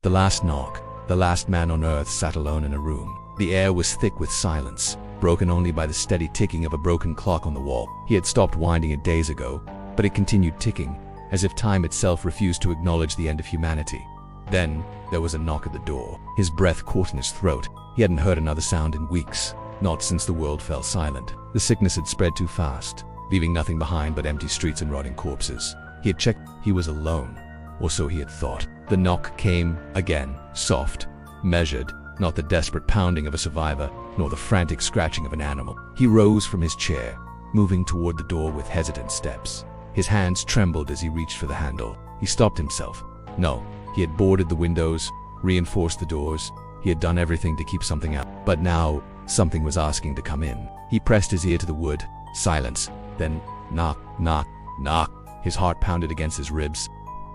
The last knock. The last man on earth sat alone in a room. The air was thick with silence, broken only by the steady ticking of a broken clock on the wall. He had stopped winding it days ago, but it continued ticking, as if time itself refused to acknowledge the end of humanity. Then, there was a knock at the door. His breath caught in his throat. He hadn't heard another sound in weeks, not since the world fell silent. The sickness had spread too fast, leaving nothing behind but empty streets and rotting corpses. He had checked. He was alone, or so he had thought. The knock came again, soft, measured, not the desperate pounding of a survivor, nor the frantic scratching of an animal. He rose from his chair, moving toward the door with hesitant steps. His hands trembled as he reached for the handle. He stopped himself. No, he had boarded the windows, reinforced the doors. He had done everything to keep something out. But now, something was asking to come in. He pressed his ear to the wood. Silence. Then, knock, knock, knock. His heart pounded against his ribs.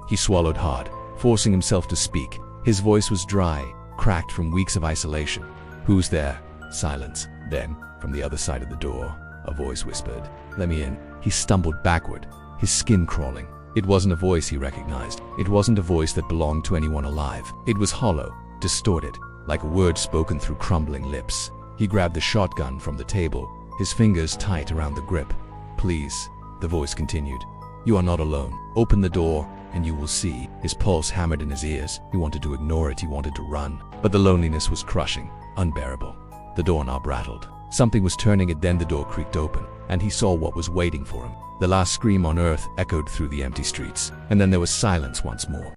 He swallowed hard, forcing himself to speak. His voice was dry, cracked from weeks of isolation. "Who's there?" Silence. Then, from the other side of the door, a voice whispered, "Let me in." He stumbled backward, his skin crawling. It wasn't a voice he recognized. It wasn't a voice that belonged to anyone alive. It was hollow, distorted, like a word spoken through crumbling lips. He grabbed the shotgun from the table, his fingers tight around the grip. "Please," the voice continued. "You are not alone. Open the door, and you will see." His pulse hammered in his ears. He wanted to ignore it. He wanted to run. But the loneliness was crushing, unbearable. The doorknob rattled. Something was turning it. Then the door creaked open, and he saw what was waiting for him. The last scream on earth echoed through the empty streets, and then there was silence once more.